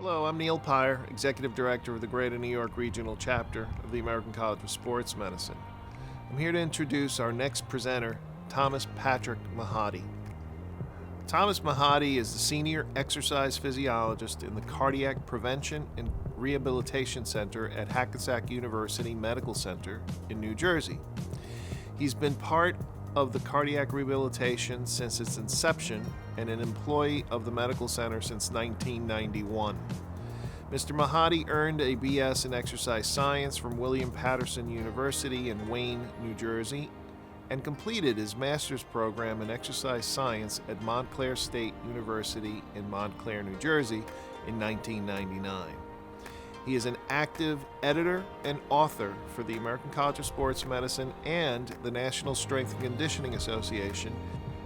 Hello, I'm Neil Pyer, Executive Director of the Greater New York Regional Chapter of the American College of Sports Medicine. I'm here to introduce our next presenter, Thomas Patrick Mahady. Thomas Mahady is the Senior Exercise Physiologist in the Cardiac Prevention and Rehabilitation Center at Hackensack University Medical Center in New Jersey. He's been part of the cardiac rehabilitation since its inception and an employee of the medical center since 1991. Mr. Mahady earned a BS in exercise science from William Patterson University in Wayne, New Jersey, and completed his master's program in exercise science at Montclair State University in Montclair, New Jersey in 1999. He is an active editor and author for the American College of Sports Medicine and the National Strength and Conditioning Association,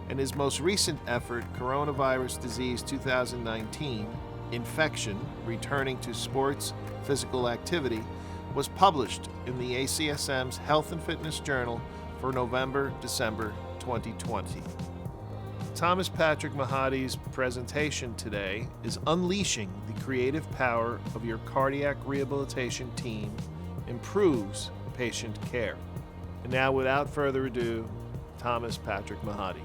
and his most recent effort, Coronavirus Disease 2019, Infection, Returning to Sports Physical Activity, was published in the ACSM's Health and Fitness Journal for November-December 2020. Thomas Patrick Mahady's presentation today is Unleashing the Creative Power of Your Cardiac Rehabilitation Team Improves Patient Care. And now, without further ado, Thomas Patrick Mahady.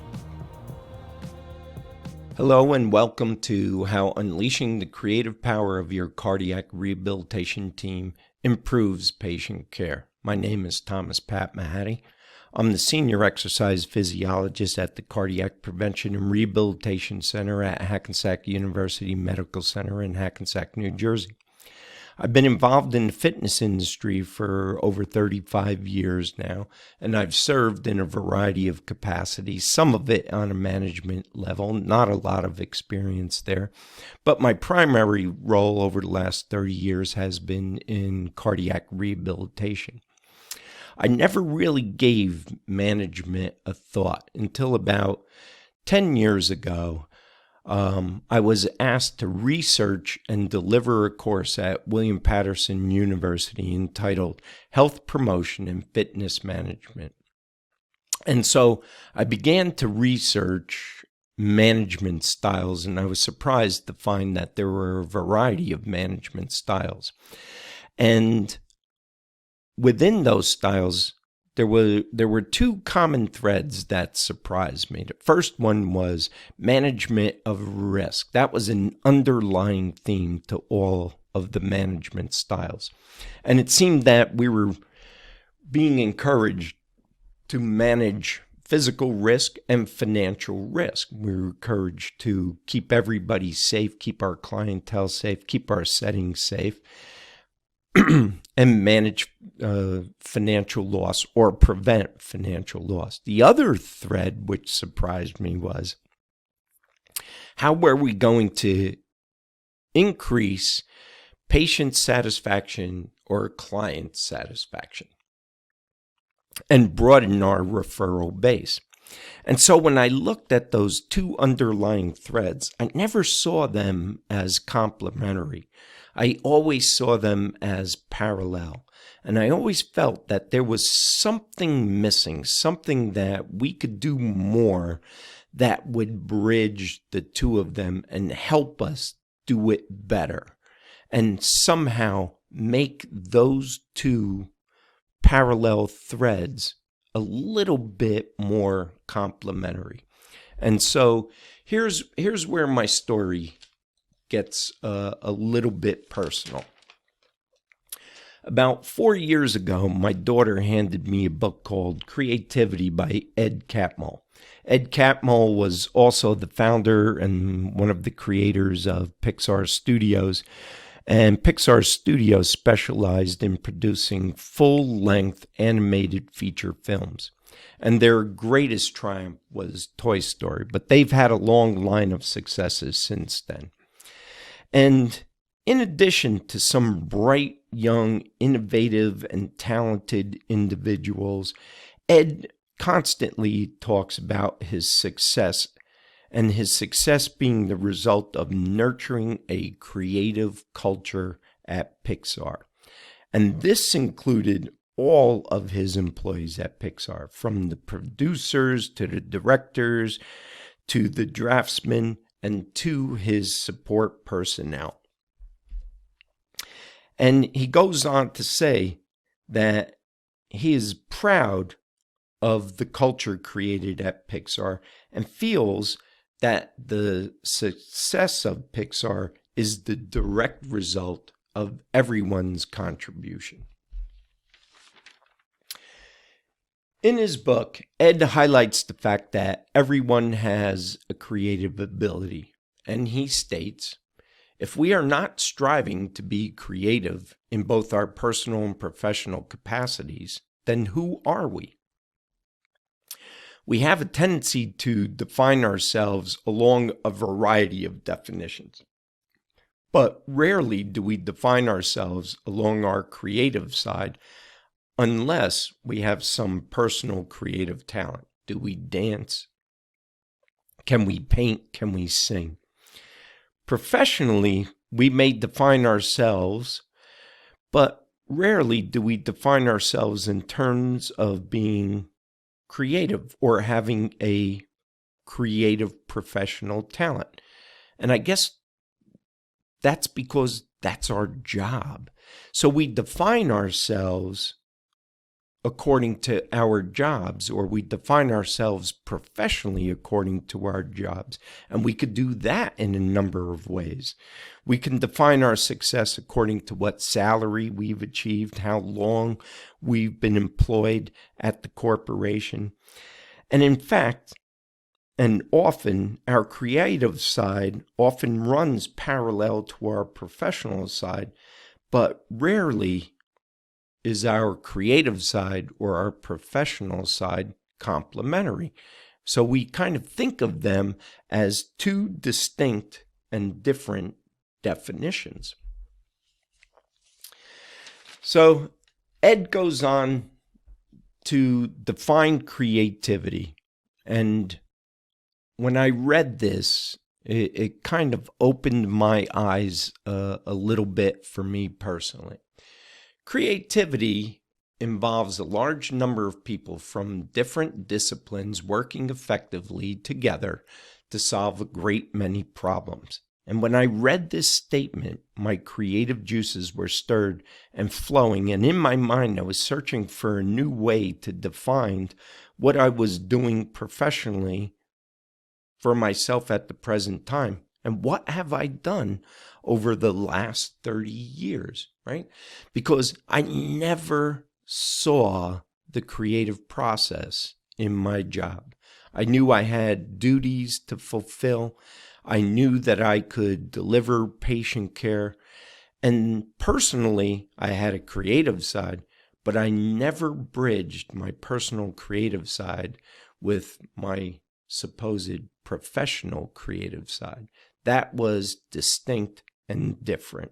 Hello and welcome to How Unleashing the Creative Power of Your Cardiac Rehabilitation Team Improves Patient Care. My name is Thomas Pat Mahady. I'm the Senior Exercise Physiologist at the Cardiac Prevention and Rehabilitation Center at Hackensack University Medical Center in Hackensack, New Jersey. I've been involved in the fitness industry for over 35 years now, and I've served in a variety of capacities, some of it on a management level, not a lot of experience there. But my primary role over the last 30 years has been in cardiac rehabilitation. I never really gave management a thought until about 10 years ago. I was asked to research and deliver a course at William Patterson University entitled Health Promotion and Fitness Management. And so I began to research management styles, and I was surprised to find that there were a variety of management styles. And within those styles, there were two common threads that surprised me. The first one was management of risk. That was an underlying theme to all of the management styles. And it seemed that we were being encouraged to manage physical risk and financial risk. We were encouraged to keep everybody safe, keep our clientele safe, keep our settings safe, and manage financial loss or prevent financial loss. The other thread which surprised me was how were we going to increase patient satisfaction or client satisfaction and broaden our referral base. And so when I looked at those two underlying threads, I never saw them as complementary. I always saw them as parallel. And I always felt that there was something missing, something that we could do more that would bridge the two of them and help us do it better and somehow make those two parallel threads a little bit more complementary. And so here's where my story gets a little bit personal. About 4 years ago, my daughter handed me a book called Creativity by Ed Catmull. Ed Catmull was also the founder and one of the creators of Pixar Studios. And Pixar Studios specialized in producing full-length animated feature films. And their greatest triumph was Toy Story, but they've had a long line of successes since then. And in addition to some bright, young, innovative, and talented individuals, Ed constantly talks about his success, and his success being the result of nurturing a creative culture at Pixar. And this included all of his employees at Pixar, from the producers to the directors to the draftsmen and to his support personnel. And he goes on to say that he is proud of the culture created at Pixar and feels that the success of Pixar is the direct result of everyone's contribution. In his book, Ed highlights the fact that everyone has a creative ability, and he states, if we are not striving to be creative in both our personal and professional capacities, then who are we? We have a tendency to define ourselves along a variety of definitions, but rarely do we define ourselves along our creative side unless we have some personal creative talent. Do we dance? Can we paint? Can we sing? Professionally, we may define ourselves, but rarely do we define ourselves in terms of being creative or having a creative professional talent. And I guess that's because that's our job. So we define ourselves according to our jobs, or we define ourselves professionally according to our jobs. And we could do that in a number of ways. We can define our success according to what salary we've achieved, how long we've been employed at the corporation. And in fact, and often, our creative side often runs parallel to our professional side, but rarely is our creative side or our professional side complementary. So we kind of think of them as two distinct and different definitions. So Ed goes on to define creativity. And when I read this, it kind of opened my eyes a little bit for me personally. Creativity involves a large number of people from different disciplines working effectively together to solve a great many problems. And when I read this statement, my creative juices were stirred and flowing, and in my mind I was searching for a new way to define what I was doing professionally for myself at the present time. And what have I done over the last 30 years, right? Because I never saw the creative process in my job. I knew I had duties to fulfill. I knew that I could deliver patient care. And personally, I had a creative side, but I never bridged my personal creative side with my supposed professional creative side. That was distinct and different.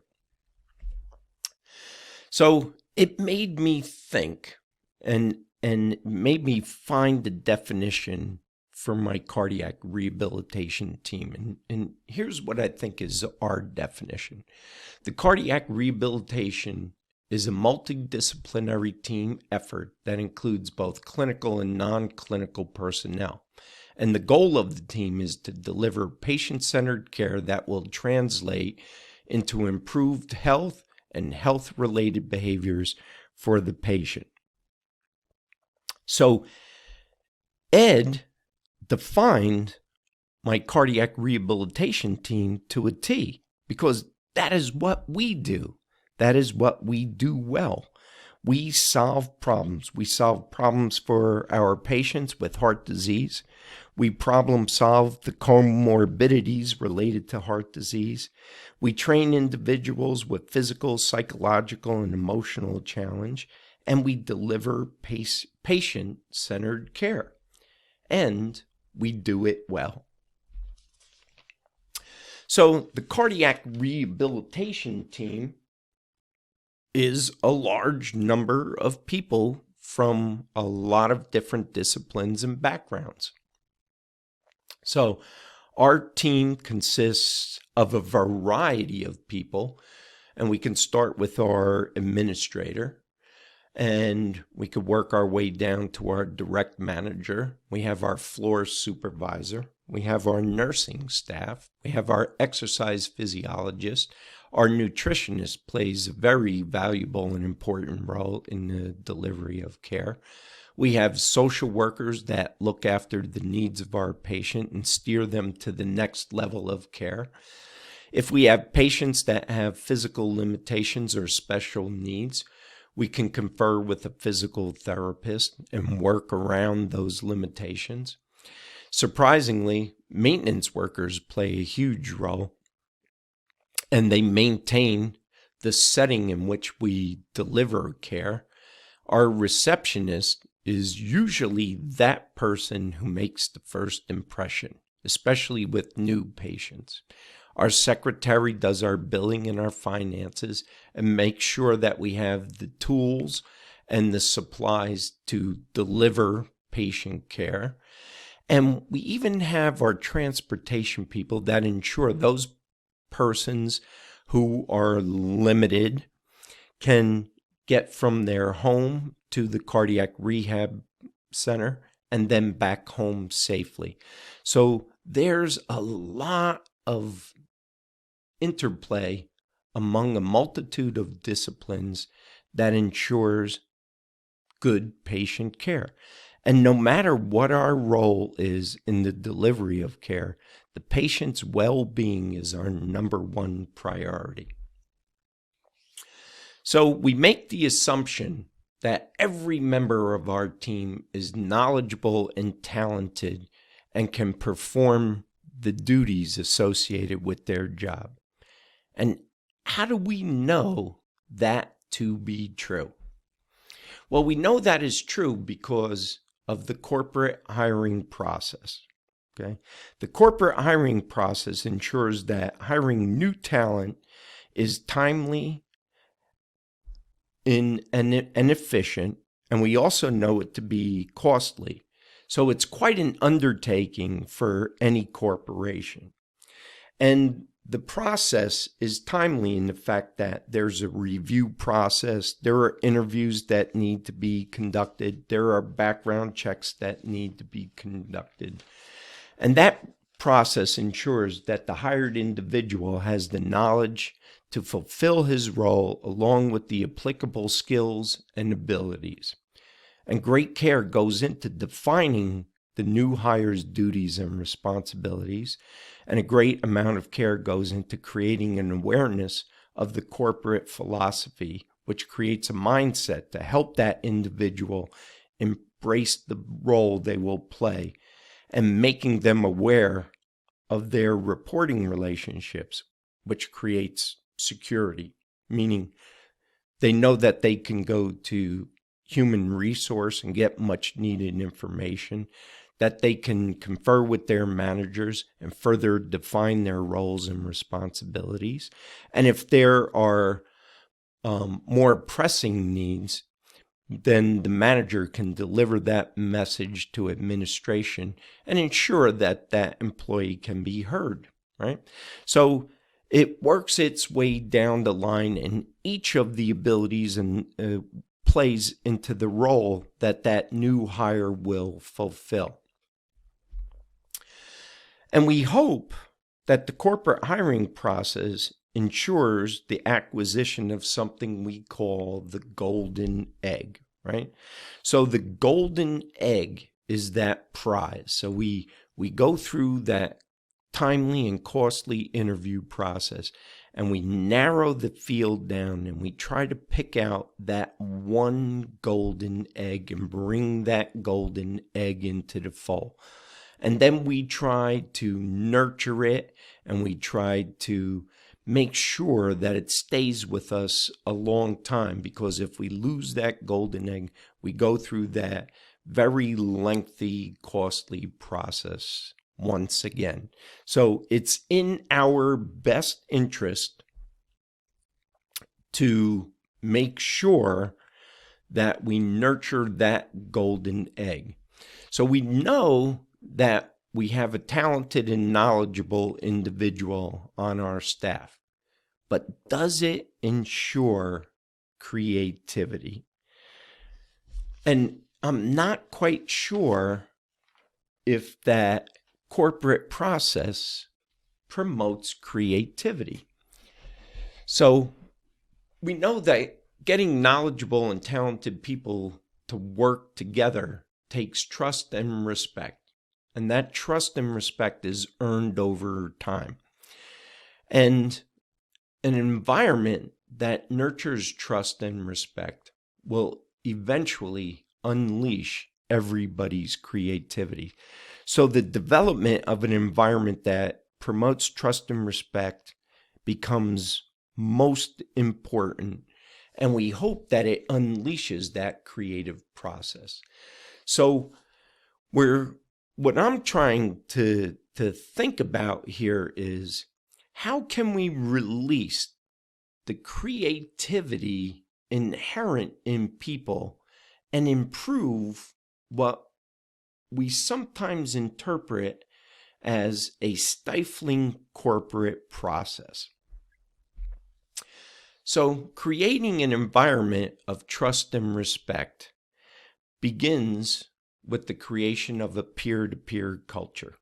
So it made me think and made me find the definition for my cardiac rehabilitation team. And here's what I think is our definition. The cardiac rehabilitation is a multidisciplinary team effort that includes both clinical and non-clinical personnel. And the goal of the team is to deliver patient-centered care that will translate into improved health and health-related behaviors for the patient. So Ed defined my cardiac rehabilitation team to a T, because that is what we do. That is what we do well. We solve problems. We solve problems for our patients with heart disease. We problem solve the comorbidities related to heart disease. We train individuals with physical, psychological, and emotional challenge, and we deliver patient-centered care. And we do it well. So the cardiac rehabilitation team is a large number of people from a lot of different disciplines and backgrounds. So our team consists of a variety of people, and we can start with our administrator. and we could work our way down to our direct manager. We have our floor supervisor. We have our nursing staff. We have our exercise physiologist. Our nutritionist plays a very valuable and important role in the delivery of care. We have social workers that look after the needs of our patient and steer them to the next level of care. If we have patients that have physical limitations or special needs, we can confer with a physical therapist and work around those limitations. Surprisingly, maintenance workers play a huge role, and they maintain the setting in which we deliver care. Our receptionist is usually that person who makes the first impression, especially with new patients. Our secretary does our billing and our finances and makes sure that we have the tools and the supplies to deliver patient care. And we even have our transportation people that ensure those persons who are limited can get from their home to the cardiac rehab center and then back home safely. So there's a lot of interplay among a multitude of disciplines that ensures good patient care. And no matter what our role is in the delivery of care, the patient's well-being is our number one priority. So we make the assumption that every member of our team is knowledgeable and talented and can perform the duties associated with their job. And how do we know that to be true? Well, we know that is true because of the corporate hiring process. Okay? The corporate hiring process ensures that hiring new talent is timely and efficient, and we also know it to be costly. So it's quite an undertaking for any corporation. And the process is timely in the fact that there's a review process, there are interviews that need to be conducted, there are background checks that need to be conducted. And that process ensures that the hired individual has the knowledge to fulfill his role along with the applicable skills and abilities. And great care goes into defining the new hire's duties and responsibilities, and a great amount of care goes into creating an awareness of the corporate philosophy, which creates a mindset to help that individual embrace the role they will play, and making them aware of their reporting relationships, which creates security, meaning they know that they can go to human resource and get much needed information, that they can confer with their managers and further define their roles and responsibilities. And if there are more pressing needs, then the manager can deliver that message to administration and ensure that that employee can be heard, right? So it works its way down the line, and each of the abilities and plays into the role that that new hire will fulfill. And we hope that the corporate hiring process ensures the acquisition of something we call the golden egg, right? So the golden egg is that prize. So we go through that timely and costly interview process, and we narrow the field down, and we try to pick out that one golden egg and bring that golden egg into the fold. And then we try to nurture it, and we try to make sure that it stays with us a long time, because if we lose that golden egg, we go through that very lengthy, costly process once again. So it's in our best interest to make sure that we nurture that golden egg. So we know that we have a talented and knowledgeable individual on our staff, but does it ensure creativity? And I'm not quite sure if that corporate process promotes creativity. So we know that getting knowledgeable and talented people to work together takes trust and respect. And that trust and respect is earned over time. And an environment that nurtures trust and respect will eventually unleash everybody's creativity. So the development of an environment that promotes trust and respect becomes most important, and we hope that it unleashes that creative process. So what I'm trying to think about here is, how can we release the creativity inherent in people and improve what we sometimes interpret as a stifling corporate process? So, creating an environment of trust and respect begins with the creation of a peer-to-peer culture.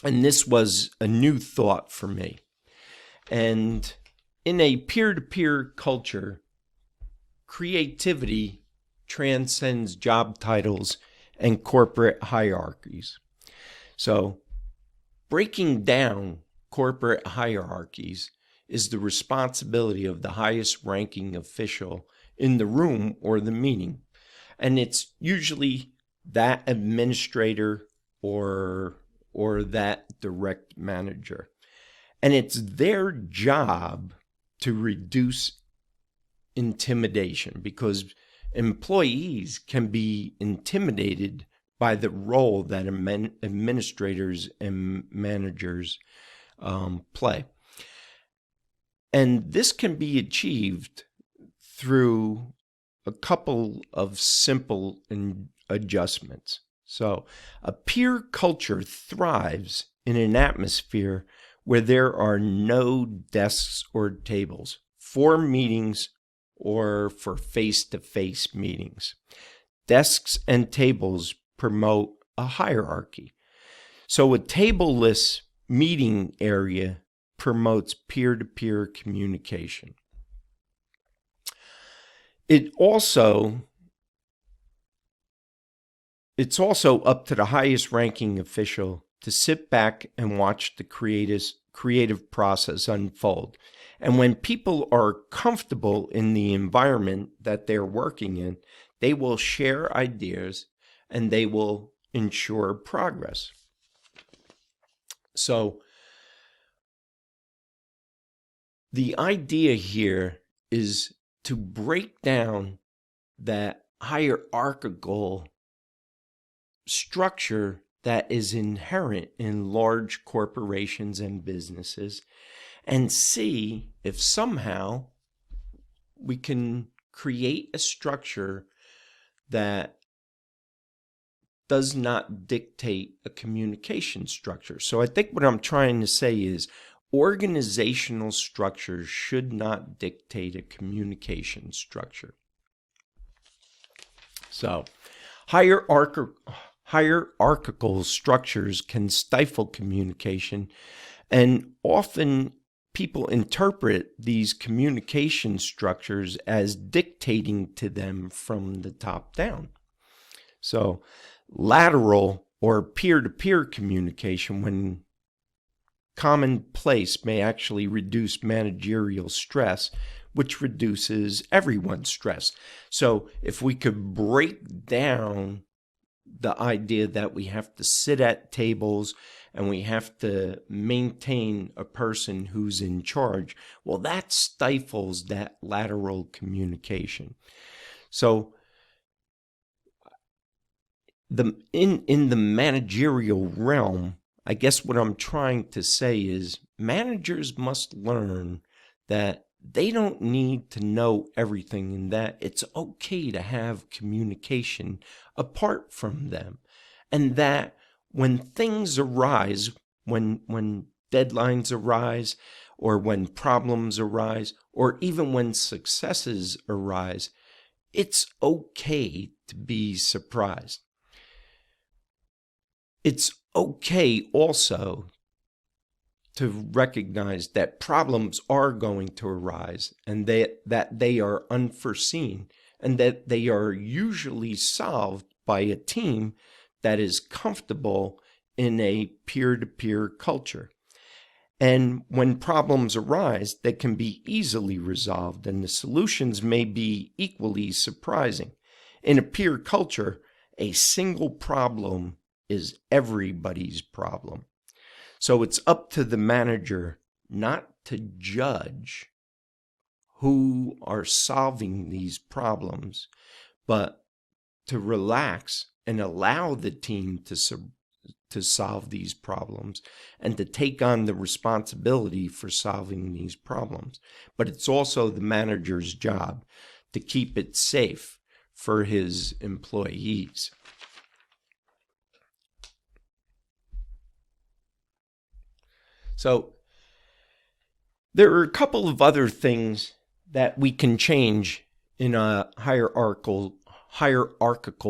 And this was a new thought for me. And in a peer-to-peer culture, creativity transcends job titles and corporate hierarchies. So, breaking down corporate hierarchies is the responsibility of the highest ranking official in the room or the meeting. And it's usually that administrator or that direct manager. And it's their job to reduce intimidation, because employees can be intimidated by the role that administrators and managers play. And this can be achieved through a couple of simple adjustments. So, a peer culture thrives in an atmosphere where there are no desks or tables for meetings or for face-to-face meetings. Desks and tables promote a hierarchy. So, a tableless meeting area promotes peer-to-peer communication. It's also up to the highest ranking official to sit back and watch the creative process unfold. And when people are comfortable in the environment that they're working in, they will share ideas and they will ensure progress. So the idea here is to break down that hierarchical structure that is inherent in large corporations and businesses, and see if somehow we can create a structure that does not dictate a communication structure. So I think what I'm trying to say is, organizational structures should not dictate a communication structure. So, hierarchical structures can stifle communication, and often people interpret these communication structures as dictating to them from the top down. So, lateral or peer-to-peer communication, when commonplace, may actually reduce managerial stress, which reduces everyone's stress. So if we could break down the idea that we have to sit at tables and we have to maintain a person who's in charge, well, that stifles that lateral communication. So in the managerial realm, I guess what I'm trying to say is, managers must learn that they don't need to know everything, and that it's okay to have communication apart from them. And that when things arise, when deadlines arise, or when problems arise, or even when successes arise, it's okay to be surprised. It's okay also to recognize that problems are going to arise and that they are unforeseen and that they are usually solved by a team that is comfortable in a peer-to-peer culture. And when problems arise, they can be easily resolved and the solutions may be equally surprising. In a peer culture, a single problem is everybody's problem. So it's up to the manager not to judge who are solving these problems, but to relax and allow the team to solve these problems and to take on the responsibility for solving these problems. But it's also the manager's job to keep it safe for his employees. So there are a couple of other things that we can change in a hierarchical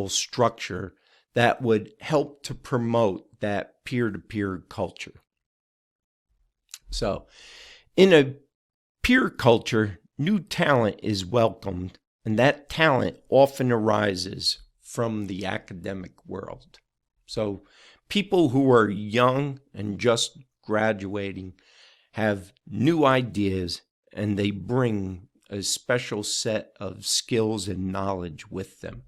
structure that would help to promote that peer-to-peer culture. So in a peer culture, new talent is welcomed, and that talent often arises from the academic world. So people who are young and just graduating have new ideas, and they bring a special set of skills and knowledge with them.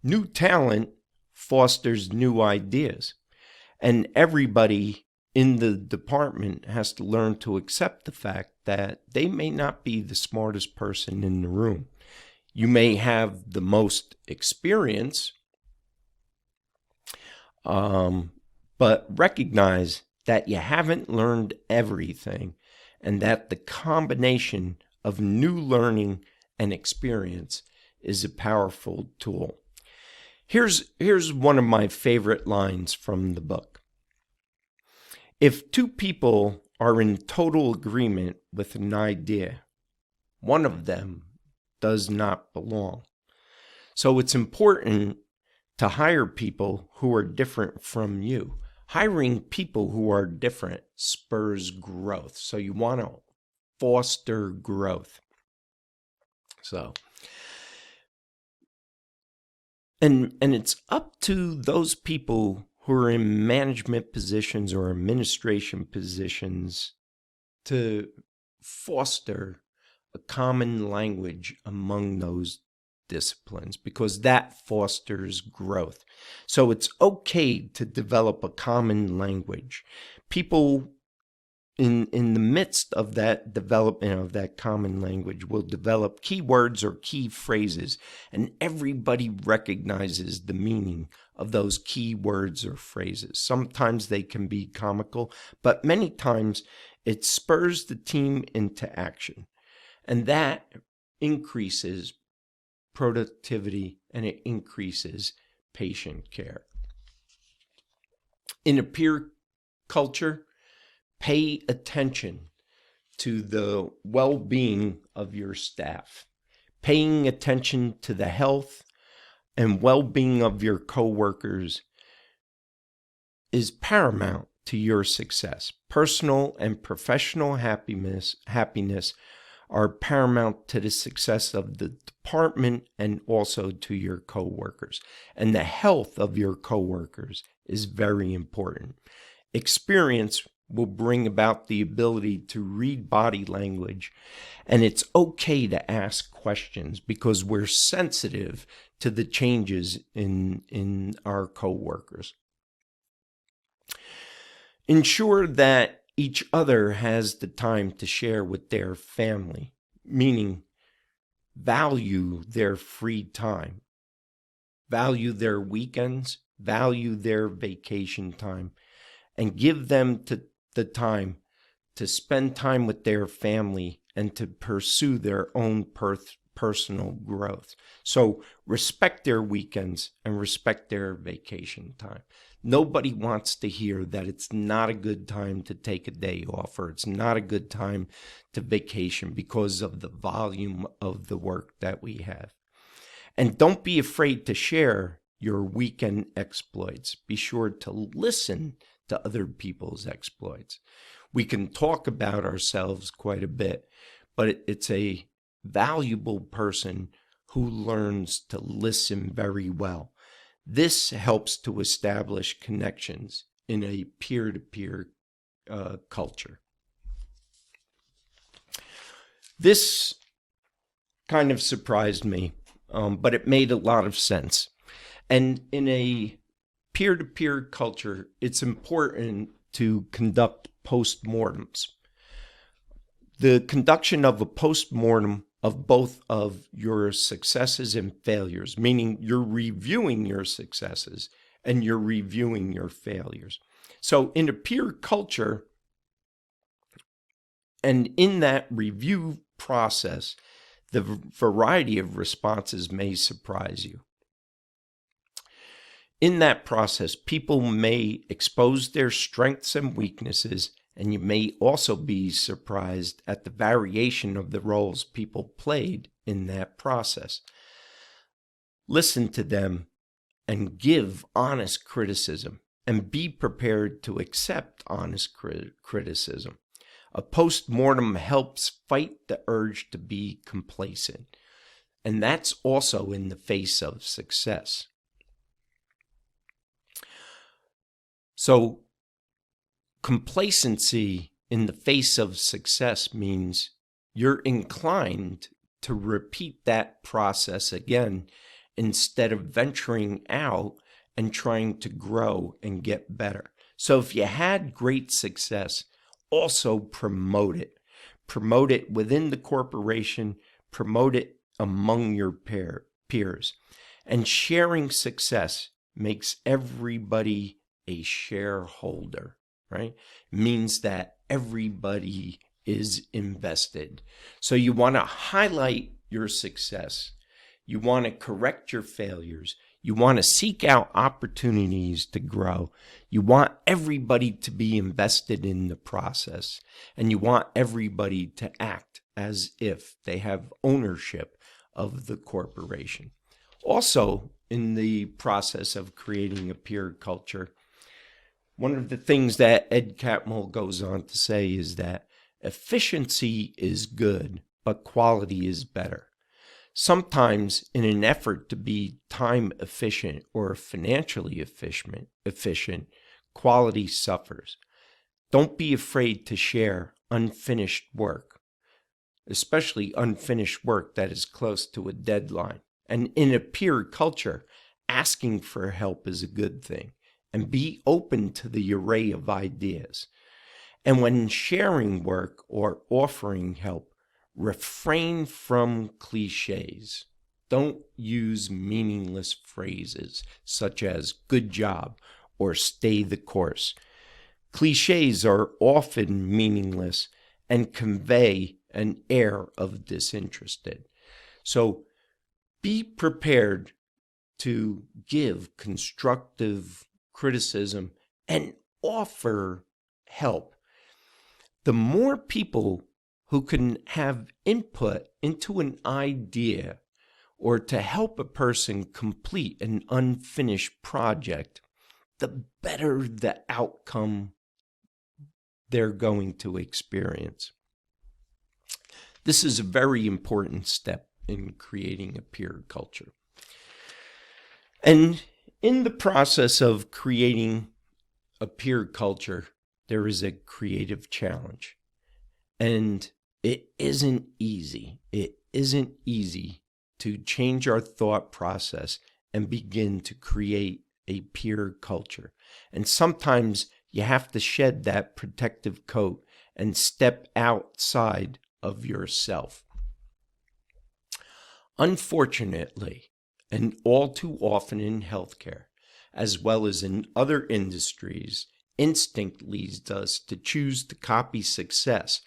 New talent fosters new ideas, and everybody in the department has to learn to accept the fact that they may not be the smartest person in the room. You may have the most experience, but recognize that you haven't learned everything, and that the combination of new learning and experience is a powerful tool. Here's one of my favorite lines from the book. If two people are in total agreement with an idea, one of them does not belong. So it's important to hire people who are different from you. Hiring people who are different spurs growth. So you want to foster growth. So, and it's up to those people who are in management positions or administration positions to foster a common language among those disciplines, because that fosters growth. So it's okay to develop a common language. People in the midst of that development of that common language will develop key words or key phrases, and everybody recognizes the meaning of those key words or phrases. Sometimes they can be comical, but many times it spurs the team into action, and that increases productivity and it increases patient care. In a peer culture, pay attention to the well-being of your staff. Paying attention to the health and well-being of your coworkers is paramount to your success. Personal and professional happiness are paramount to the success of the department and also to your coworkers. And the health of your coworkers is very important. Experience will bring about the ability to read body language, and it's okay to ask questions because we're sensitive to the changes in our coworkers. Ensure that each other has the time to share with their family, meaning value their free time, value their weekends, value their vacation time, and give them the time to spend time with their family and to pursue their own personal growth. So respect their weekends and respect their vacation time. Nobody wants to hear that it's not a good time to take a day off or it's not a good time to vacation because of the volume of the work that we have. And don't be afraid to share your weekend exploits. Be sure to listen to other people's exploits. We can talk about ourselves quite a bit, but it's a valuable person who learns to listen very well. This helps to establish connections in a peer-to-peer culture. This kind of surprised me, but it made a lot of sense. And in a peer-to-peer culture, it's important to conduct postmortems. The conduction of a postmortem of both of your successes and failures, meaning you're reviewing your successes and you're reviewing your failures. So in a peer culture, and in that review process, the variety of responses may surprise you. In that process, people may expose their strengths and weaknesses, and you may also be surprised at the variation of the roles people played in that process. Listen to them and give honest criticism, and be prepared to accept honest criticism. A postmortem helps fight the urge to be complacent, and that's also in the face of success. So, complacency in the face of success means you're inclined to repeat that process again instead of venturing out and trying to grow and get better. So if you had great success, also promote it. Promote it within the corporation, promote it among your peers. And sharing success makes everybody a shareholder, right? Means that everybody is invested. So you want to highlight your success. You want to correct your failures. You want to seek out opportunities to grow. You want everybody to be invested in the process. And you want everybody to act as if they have ownership of the corporation. Also, in the process of creating a peer culture, one of the things that Ed Catmull goes on to say is that efficiency is good, but quality is better. Sometimes in an effort to be time efficient or financially efficient, quality suffers. Don't be afraid to share unfinished work, especially unfinished work that is close to a deadline. And in a peer culture, asking for help is a good thing. And be open to the array of ideas. And when sharing work or offering help, refrain from cliches. Don't use meaningless phrases such as good job or stay the course. Cliches are often meaningless and convey an air of disinterested. So be prepared to give constructive criticism and offer help. The more people who can have input into an idea or to help a person complete an unfinished project, the better the outcome they're going to experience. This is a very important step in creating a peer culture. And in the process of creating a peer culture, there is a creative challenge. And it isn't easy. It isn't easy to change our thought process and begin to create a peer culture. And sometimes you have to shed that protective coat and step outside of yourself. Unfortunately, and all too often in healthcare, as well as in other industries, instinct leads us to choose to copy success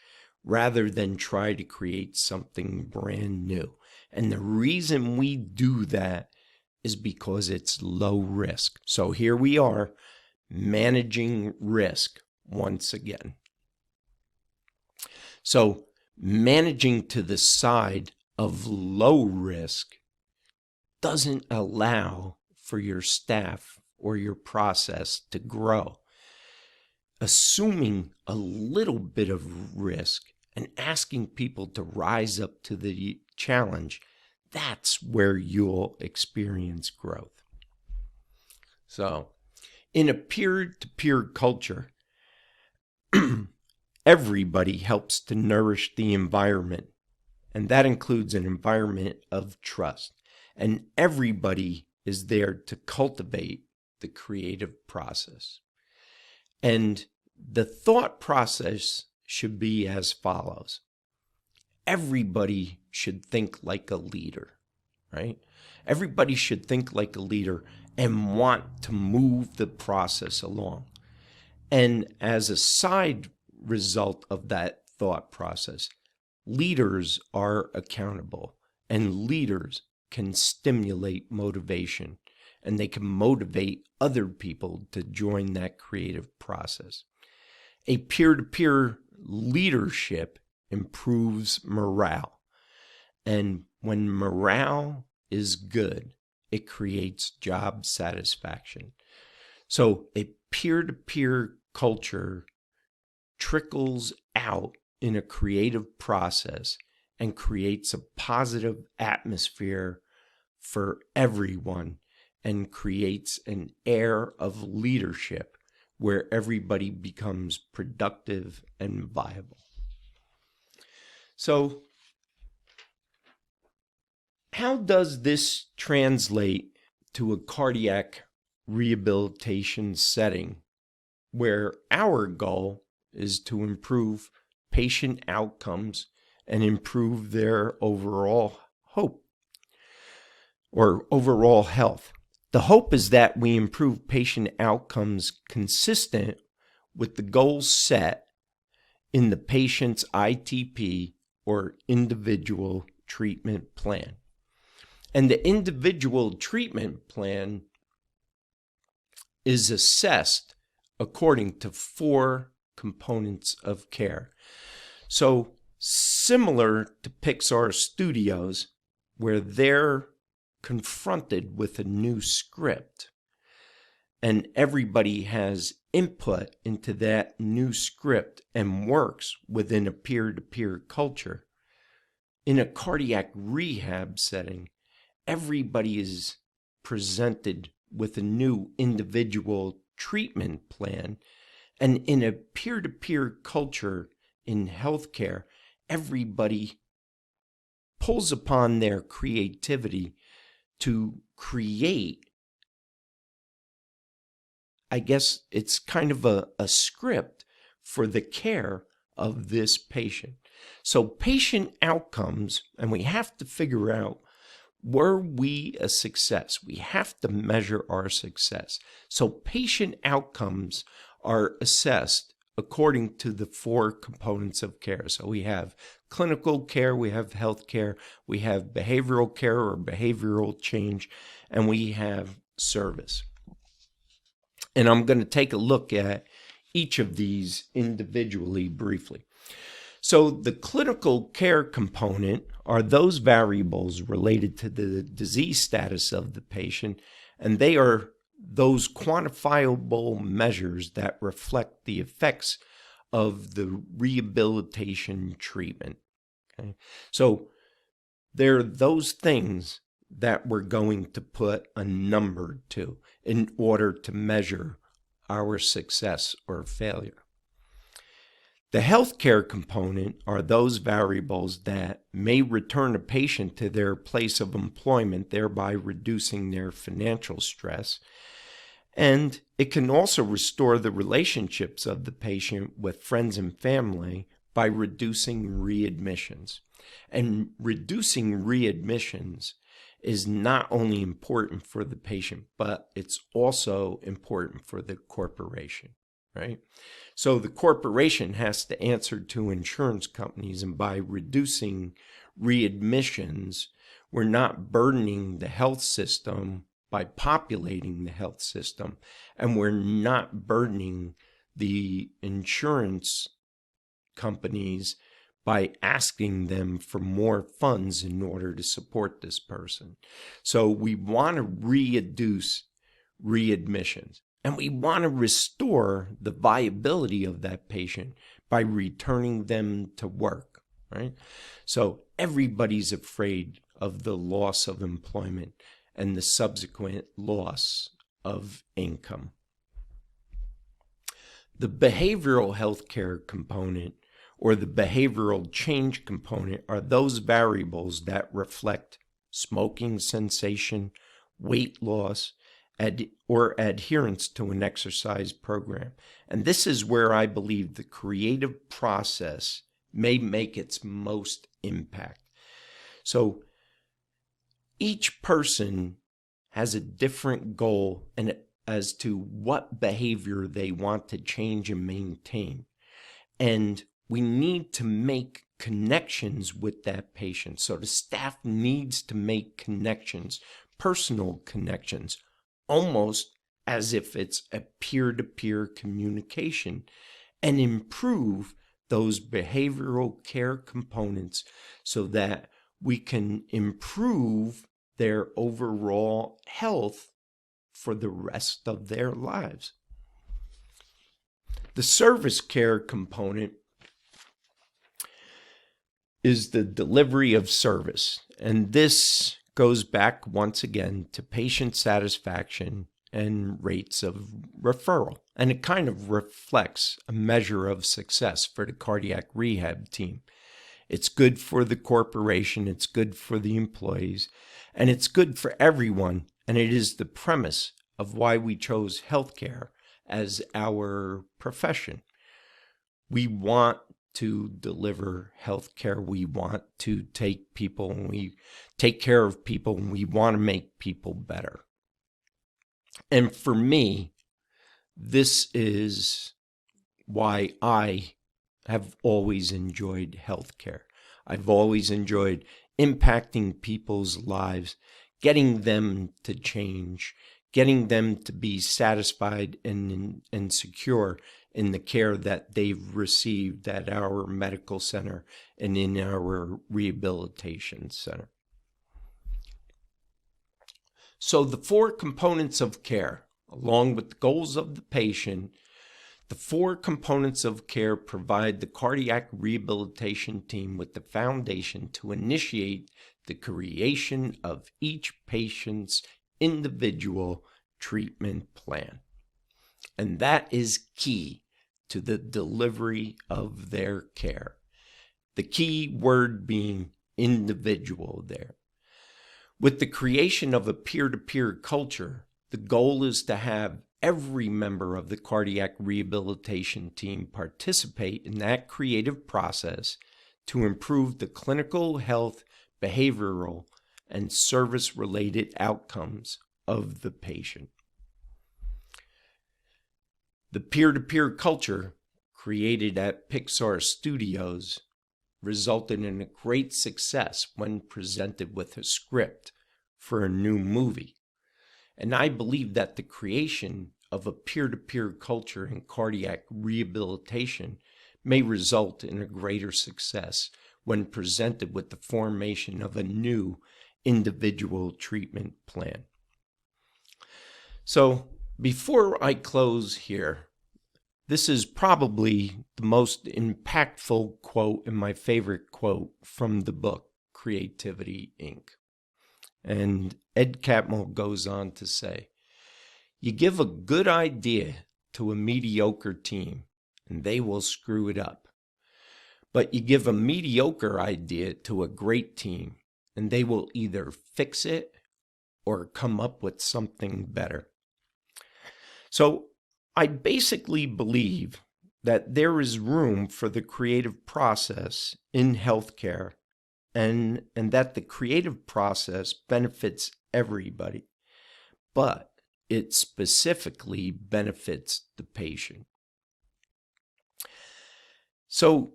rather than try to create something brand new. And the reason we do that is because it's low risk. So here we are, managing risk once again. So managing to the side of low risk doesn't allow for your staff or your process to grow. Assuming a little bit of risk and asking people to rise up to the challenge, that's where you'll experience growth. So, in a peer-to-peer culture, everybody helps to nourish the environment, and that includes an environment of trust. And everybody is there to cultivate the creative process. And the thought process should be as follows. Everybody should think like a leader, right? Everybody should think like a leader and want to move the process along. And as a side result of that thought process, leaders are accountable, and leaders can stimulate motivation, and they can motivate other people to join that creative process. A peer-to-peer leadership improves morale, and when morale is good, it creates job satisfaction. So a peer-to-peer culture trickles out in a creative process and creates a positive atmosphere for everyone and creates an air of leadership where everybody becomes productive and viable. So, how does this translate to a cardiac rehabilitation setting where our goal is to improve patient outcomes and improve their overall hope or overall health? The hope is that we improve patient outcomes consistent with the goals set in the patient's ITP or individual treatment plan. And the individual treatment plan is assessed according to 4 components of care. So similar to Pixar Studios, where they're confronted with a new script and everybody has input into that new script and works within a peer-to-peer culture, in a cardiac rehab setting, everybody is presented with a new individual treatment plan. And in a peer-to-peer culture in healthcare, everybody pulls upon their creativity to create, I guess it's kind of a script for the care of this patient. So patient outcomes, and we have to figure out, were we a success? We have to measure our success. So patient outcomes are assessed according to the 4 components of care. So we have clinical care, we have health care, we have behavioral care or behavioral change, and we have service. And I'm going to take a look at each of these individually briefly. So the clinical care component are those variables related to the disease status of the patient, and they are those quantifiable measures that reflect the effects of the rehabilitation treatment. Okay? So there are those things that we're going to put a number to in order to measure our success or failure. The healthcare component are those variables that may return a patient to their place of employment, thereby reducing their financial stress. And it can also restore the relationships of the patient with friends and family by reducing readmissions. And reducing readmissions is not only important for the patient, but it's also important for the corporation, right? So the corporation has to answer to insurance companies, and by reducing readmissions, we're not burdening the health system by populating the health system, and we're not burdening the insurance companies by asking them for more funds in order to support this person. So we want to reduce readmissions, and we want to restore the viability of that patient by returning them to work, right? So everybody's afraid of the loss of employment and the subsequent loss of income. The behavioral health care component or the behavioral change component are those variables that reflect smoking cessation, weight loss, or adherence to an exercise program. And this is where I believe the creative process may make its most impact. So each person has a different goal and as to what behavior they want to change and maintain. And we need to make connections with that patient. So the staff needs to make connections, personal connections, almost as if it's a peer-to-peer communication, and improve those behavioral care components so that we can improve their overall health for the rest of their lives. The service care component is the delivery of service, and this goes back once again to patient satisfaction and rates of referral, and it kind of reflects a measure of success for the cardiac rehab team. It's good for the corporation, it's good for the employees, and it's good for everyone, and it is the premise of why we chose healthcare as our profession. We want to deliver healthcare. We want to take people and we take care of people, and we want to make people better. And for me, this is why I have always enjoyed healthcare. I've always enjoyed impacting people's lives, getting them to change, getting them to be satisfied and secure in the care that they've received at our medical center and in our rehabilitation center. So the four components of care, along with the goals of the patient, the four components of care provide the cardiac rehabilitation team with the foundation to initiate the creation of each patient's individual treatment plan. And that is key to the delivery of their care. The key word being individual there. With the creation of a peer-to-peer culture, the goal is to have every member of the cardiac rehabilitation team participate in that creative process to improve the clinical, health, behavioral, and service-related outcomes of the patient. The peer-to-peer culture created at Pixar Studios resulted in a great success when presented with a script for a new movie. And I believe that the creation of a peer-to-peer culture in cardiac rehabilitation may result in a greater success when presented with the formation of a new individual treatment plan. So, before I close here, this is probably the most impactful quote and my favorite quote from the book, Creativity, Inc. And Ed Catmull goes on to say, "You give a good idea to a mediocre team, and they will screw it up. But you give a mediocre idea to a great team, and they will either fix it or come up with something better." So I basically believe that there is room for the creative process in healthcare, and that the creative process benefits everybody, but it specifically benefits the patient. So,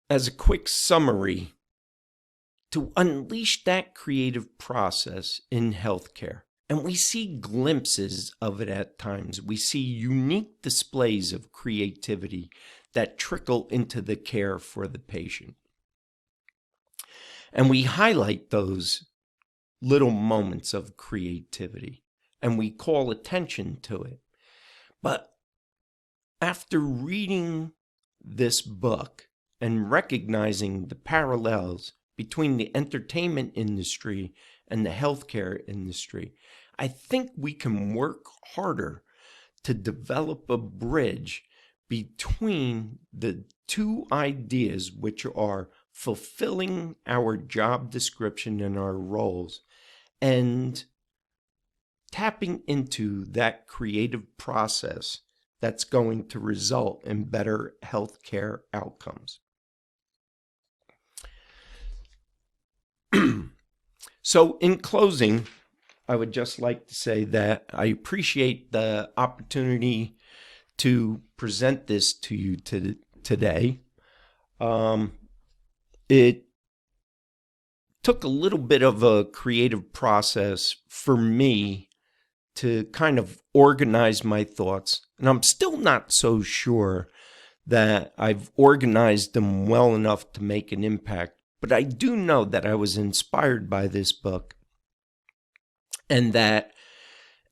as a quick summary, to unleash that creative process in healthcare, and we see glimpses of it at times. We see unique displays of creativity that trickle into the care for the patient. And we highlight those little moments of creativity and we call attention to it. But after reading this book and recognizing the parallels between the entertainment industry and the healthcare industry, I think we can work harder to develop a bridge between the two ideas, which are fulfilling our job description and our roles and tapping into that creative process that's going to result in better healthcare outcomes. So in closing, I would just like to say that I appreciate the opportunity to present this to you today. It took a little bit of a creative process for me to kind of organize my thoughts, and I'm still not so sure that I've organized them well enough to make an impact, but I do know that I was inspired by this book and that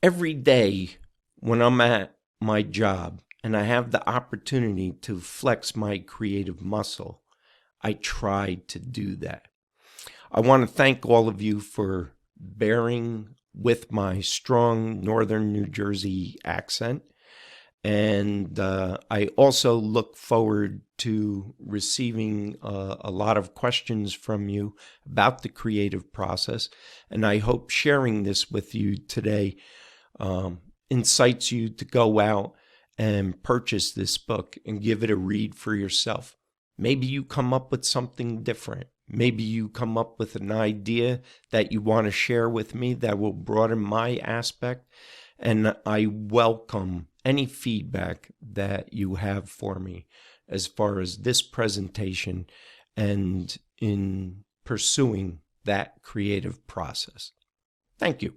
every day when I'm at my job and I have the opportunity to flex my creative muscle, I try to do that. I want to thank all of you for bearing with my strong northern New Jersey accent. And I also look forward to receiving a lot of questions from you about the creative process. And I hope sharing this with you today incites you to go out and purchase this book and give it a read for yourself. Maybe you come up with something different. Maybe you come up with an idea that you want to share with me that will broaden my aspect. And I welcome any feedback that you have for me as far as this presentation and in pursuing that creative process. Thank you.